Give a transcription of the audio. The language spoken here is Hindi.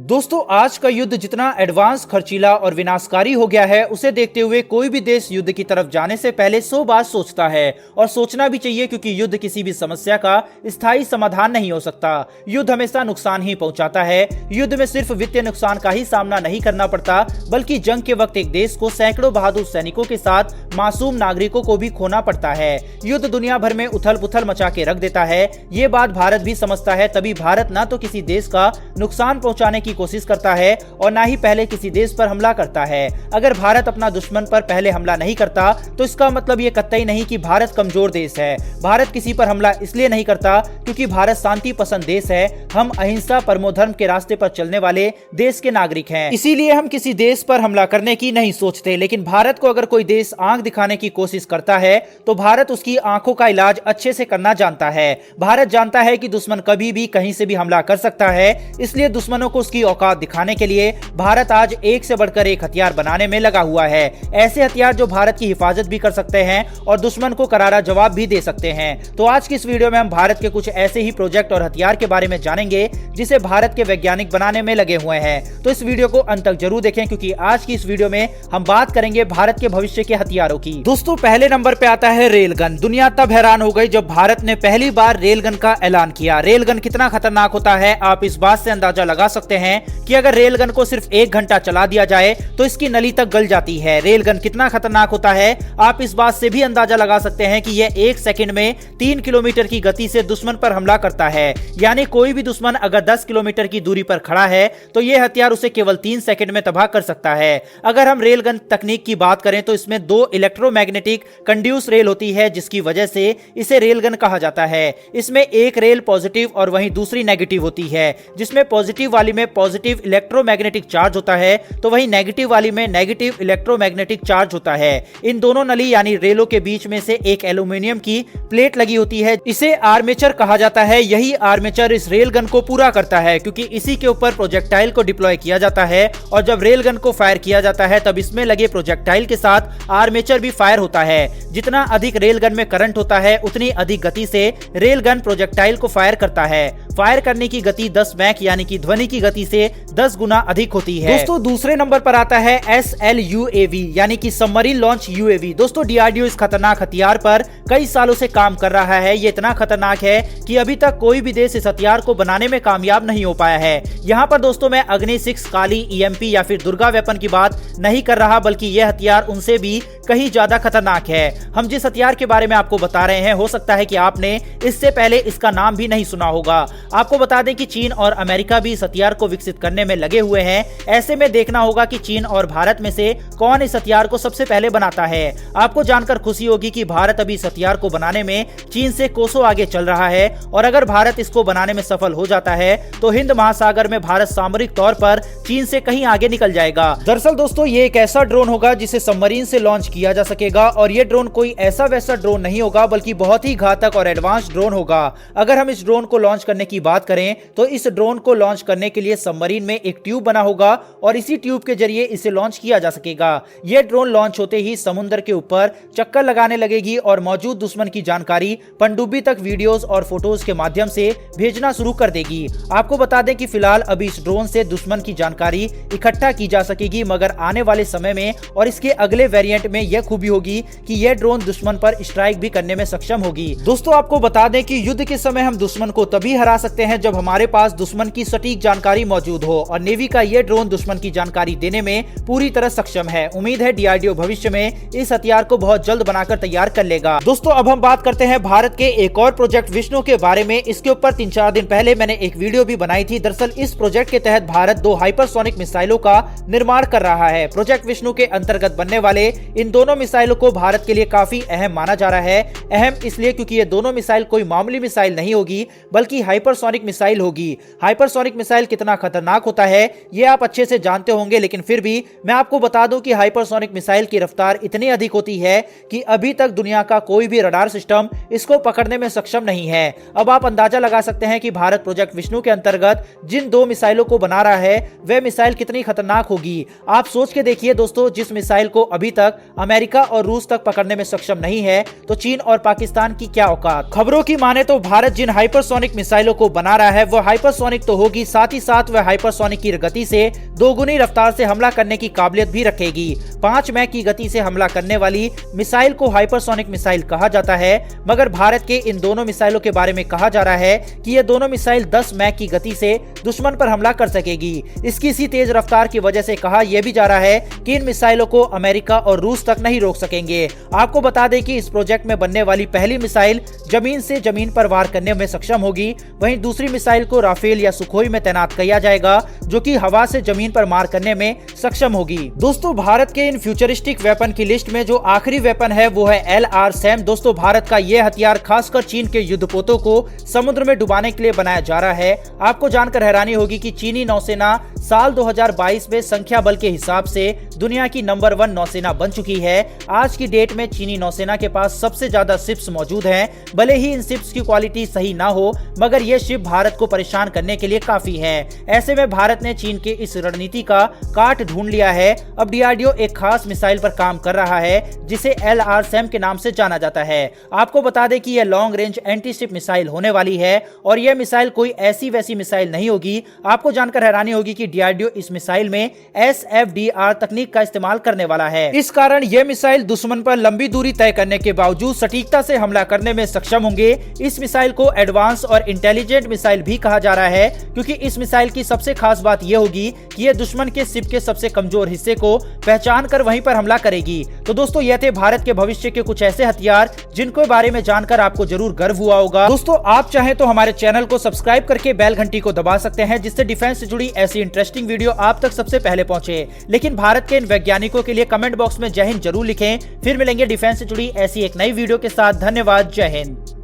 दोस्तों आज का युद्ध जितना एडवांस, खर्चीला और विनाशकारी हो गया है, उसे देखते हुए कोई भी देश युद्ध की तरफ जाने से पहले 100 बार सोचता है और सोचना भी चाहिए, क्योंकि युद्ध किसी भी समस्या का स्थायी समाधान नहीं हो सकता। युद्ध हमेशा नुकसान ही पहुंचाता है। युद्ध में सिर्फ वित्तीय नुकसान का ही सामना नहीं करना पड़ता, बल्कि जंग के वक्त एक देश को सैकड़ों बहादुर सैनिकों के साथ मासूम नागरिकों को भी खोना पड़ता है। युद्ध दुनिया भर में उथल पुथल मचा के रख देता है। ये बात भारत भी समझता है, तभी भारत ना तो किसी देश का नुकसान पहुंचाने की कोशिश करता है और ना ही पहले किसी देश पर हमला करता है। अगर भारत अपना दुश्मन पर पहले हमला नहीं करता तो इसका मतलब ये कतई नहीं कि भारत कमजोर देश है। भारत किसी पर हमला इसलिए नहीं करता क्योंकि भारत शांति पसंद देश है। हम अहिंसा परमो धर्म के रास्ते पर चलने वाले देश के नागरिक हैं, इसीलिए हम किसी देश पर हमला करने की नहीं सोचते। लेकिन भारत को अगर कोई देश आंख दिखाने की कोशिश करता है तो भारत उसकी आंखों का इलाज अच्छे से करना जानता है। भारत जानता है कि दुश्मन कभी भी कहीं से भी हमला कर सकता है, इसलिए दुश्मनों को उसकी औकात दिखाने के लिए भारत आज एक से बढ़कर एक हथियार बनाने में लगा हुआ है। ऐसे हथियार जो भारत की हिफाजत भी कर सकते हैं और दुश्मन को करारा जवाब भी दे सकते हैं। तो आज की इस वीडियो में हम भारत के कुछ ऐसे ही प्रोजेक्ट और हथियार के बारे में जानेंगे जिसे भारत के वैज्ञानिक बनाने में लगे हुए हैं। तो इस वीडियो को अंत तक जरूर देखें, क्योंकि आज की इस वीडियो में हम बात करेंगे भारत के भविष्य के हथियारों की। दोस्तों पहले नंबर पे आता है रेलगन। दुनिया तब हैरान हो गई जब भारत ने पहली बार रेलगन का ऐलान किया। रेलगन कितना खतरनाक होता है आप इस बात से अंदाजा लगा सकते हैं कि अगर रेलगन को सिर्फ 1 घंटा चला दिया जाए तो इसकी नली तक गल जाती है। रेलगन कितना खतरनाक होता है आप इस बात से भी अंदाजा लगा सकते हैं कि यह 1 सेकंड में 3 किलोमीटर की गति से दुश्मन पर हमला करता है। यानी कोई भी दुश्मन अगर 10 किलोमीटर की दूरी पर खड़ा है तो यह हथियार उसे केवल 3 सेकंड में तबाह कर सकता है। अगर हम रेलगन तकनीक की बात करें तो इसमें 2 इलेक्ट्रोमैग्नेटिक कंड्यूस रेल होती है, जिसकी वजह से इसे रेलगन कहा जाता है। इसमें एक रेल पॉजिटिव और वहीं दूसरी नेगेटिव होती है, जिसमें पॉजिटिव वाली में पॉजिटिव इलेक्ट्रोमैग्नेटिक चार्ज होता है तो वहीं नेगेटिव वाली में नेगेटिव इलेक्ट्रोमैग्नेटिक चार्ज होता है। इन दोनों नली यानी रेलों के बीच में से एक एल्यूमिनियम की प्लेट लगी होती है, इसे आर्मेचर कहा जाता है। यही आर्मेचर इस रेलगन को पूरा करता है, क्योंकि इसी के ऊपर प्रोजेक्टाइल को डिप्लॉय किया जाता है और जब रेलगन को फायर किया जाता है तब इसमें लगे प्रोजेक्टाइल के साथ आर्मेचर भी फायर होता है। जितना अधिक रेलगन में करंट होता है उतनी अधिक गति से रेलगन प्रोजेक्टाइल को फायर करता है। फायर करने की गति 10 मैक यानी कि ध्वनि की गति से 10 गुना अधिक होती है। दोस्तों दूसरे नंबर पर आता है SLUAV यानी कि सबमरीन लॉन्च UAV। दोस्तों DRDO इस खतरनाक हथियार पर कई सालों से काम कर रहा है। ये इतना खतरनाक है कि अभी तक कोई भी देश इस हथियार को बनाने में कामयाब नहीं हो पाया है। यहाँ पर दोस्तों मैं अग्नि 6, काली, EMP या फिर दुर्गा वेपन की बात नहीं कर रहा, बल्कि यह हथियार उनसे भी कहीं ज्यादा खतरनाक है। हम जिस हथियार के बारे में आपको बता रहे हैं, हो सकता है कि आपने इससे पहले इसका नाम भी नहीं सुना होगा। आपको बता दें कि चीन और अमेरिका भी इस हथियार को विकसित करने में लगे हुए हैं। ऐसे में देखना होगा कि चीन और भारत में से कौन इस हथियार को सबसे पहले बनाता है। आपको जानकर खुशी होगी कि भारत अभी इस हथियार को बनाने में चीन से कोसों आगे चल रहा है, और अगर भारत इसको बनाने में सफल हो जाता है तो हिंद महासागर में भारत सामरिक तौर पर चीन से कहीं आगे निकल जाएगा। दरअसल दोस्तों ये एक ऐसा ड्रोन होगा जिसे सबमरीन से लॉन्च किया जा सकेगा, और ये ड्रोन कोई ऐसा वैसा ड्रोन नहीं होगा, बल्कि बहुत ही घातक और एडवांस ड्रोन होगा। अगर हम इस ड्रोन को लॉन्च करने की बात करें तो इस ड्रोन को लॉन्च करने के लिए सबमरीन में एक ट्यूब बना होगा और इसी ट्यूब के जरिए इसे लॉन्च किया जा सकेगा। यह ड्रोन लॉन्च होते ही समुद्र के ऊपर चक्कर लगाने लगेगी और मौजूद दुश्मन की जानकारी पनडुब्बी तक वीडियोस और फोटोज के माध्यम से भेजना शुरू कर देगी। आपको बता दें कि फिलहाल अभी इस ड्रोन से दुश्मन की जानकारी इकट्ठा की जा सकेगी, मगर आने वाले समय में और इसके अगले वेरिएंट में यह खूबी होगी कि यह ड्रोन दुश्मन पर स्ट्राइक भी करने में सक्षम होगी। दोस्तों आपको बता दें कि युद्ध के समय हम दुश्मन को तभी हरा सकते हैं जब हमारे पास दुश्मन की सटीक जानकारी मौजूद हो, और नेवी का यह ड्रोन दुश्मन की जानकारी देने में पूरी तरह सक्षम है। उम्मीद है DRDO भविष्य में इस हथियार को बहुत जल्द बनाकर तैयार कर लेगा। दोस्तों अब हम बात करते हैं भारत के एक और प्रोजेक्ट विष्णु के बारे में। इसके ऊपर 3-4 दिन पहले मैंने एक वीडियो भी बनाई थी। दरअसल इस प्रोजेक्ट के तहत भारत 2 हाइपरसोनिक मिसाइलों का निर्माण कर रहा है। प्रोजेक्ट विष्णु के अंतर्गत बनने वाले इन दोनों मिसाइलों को भारत के लिए काफी अहम माना जा रहा है। अहम इसलिए क्योंकि ये दोनों मिसाइल कोई मामूली मिसाइल नहीं होगी, बल्कि हाइपरसोनिक मिसाइल होगी। हाइपरसोनिक मिसाइल कितना खतरनाक होता है ये आप अच्छे से जानते होंगे, लेकिन फिर भी मैं आपको बता दूं कि हाइपरसोनिक मिसाइल की रफ्तार इतनी अधिक होती है कि अभी तक दुनिया का कोई भी रडार सिस्टम इसको पकड़ने में सक्षम नहीं है। अब आप अंदाजा लगा सकते हैं कि भारत प्रोजेक्ट विष्णु के अंतर्गत जिन 2 मिसाइलों को बना रहा है वह मिसाइल कितनी खतरनाक होगी। आप सोच के देखिए दोस्तों, जिस मिसाइल को अभी तक अमेरिका और रूस तक पकड़ने में सक्षम नहीं है, तो चीन और पाकिस्तान की क्या औकात। खबरों की माने तो भारत जिन हाइपरसोनिक मिसाइलों को बना रहा है वो हाइपरसोनिक तो होगी, साथ ही साथ साथ वह हाइपरसोनिक की गति से दोगुनी रफ्तार से हमला करने की काबिलियत भी रखेगी। 5 मैक की गति से हमला करने वाली मिसाइल को हाइपरसोनिक मिसाइल कहा जाता है, मगर भारत के इन दोनों मिसाइलों के बारे में कहा जा रहा है कि ये दोनों मिसाइल 10 मैक की गति से दुश्मन पर हमला कर सकेगी। इसकी इसी तेज रफ्तार की वजह से कहा यह भी जा रहा है कि इन मिसाइलों को अमेरिका और रूस तक नहीं रोक सकेंगे। आपको बता दें कि इस प्रोजेक्ट में बनने वाली पहली मिसाइल जमीन से जमीन पर वार करने में सक्षम होगी, वहीं दूसरी मिसाइल को राफेल या सुखोई में तैनात किया जाएगा जो कि हवा से जमीन पर मार करने में सक्षम होगी। दोस्तों, भारत के इन फ्यूचरिस्टिक वेपन की लिस्ट में जो आखिरी वेपन है वो है LRSAM। दोस्तों, भारत का यह हथियार खासकर चीन के युद्धपोतों को समुद्र में डुबाने के लिए बनाया जा रहा है। आपको जानकर हैरानी होगी कि चीनी नौसेना साल 2022 में संख्या बल के हिसाब से दुनिया की नंबर 1 नौसेना बन चुकी है। आज की डेट में चीनी नौसेना के पास सबसे ज्यादा शिप्स मौजूद हैं। भले ही इन शिप्स की क्वालिटी सही ना हो, मगर ये शिप भारत को परेशान करने के लिए काफी है। ऐसे में भारत ने चीन के इस रणनीति का काट ढूंढ लिया है। अब DRDO एक खास मिसाइल पर काम कर रहा है जिसे LRSAM के नाम से जाना जाता है। आपको बता दें कि यह long range anti ship missile होने वाली है और यह मिसाइल कोई ऐसी वैसी मिसाइल नहीं होगी। आपको जानकर हैरानी होगी कि DRDO इस मिसाइल में SFDR तकनीक का इस्तेमाल करने वाला है। इस कारण यह मिसाइल दुश्मन पर लंबी दूरी तय करने के बावजूद सटीकता से हमला करने में सक्षम होंगे। इस मिसाइल को एडवांस और इंटेलिजेंट मिसाइल भी कहा जा रहा है, क्योंकि इस मिसाइल की सबसे खास बात यह होगी कि यह दुश्मन के शिप के सबसे कमजोर हिस्से को पहचान कर वहीं पर हमला करेगी। तो दोस्तों, यह थे भारत के भविष्य के कुछ ऐसे हथियार जिनको बारे में जानकर आपको जरूर गर्व हुआ होगा। दोस्तों, आप चाहें तो हमारे चैनल को सब्सक्राइब करके बेल घंटी को दबा सकते हैं, जिससे डिफेंस से जुड़ी ऐसी इंटरेस्टिंग वीडियो आप तक सबसे पहले पहुंचे। लेकिन भारत के इन वैज्ञानिकों के लिए कमेंट बॉक्स में जय हिंद जरूर लिखें। फिर मिलेंगे डिफेंस से जुड़ी ऐसी एक नई वीडियो के साथ। धन्यवाद। जय हिंद।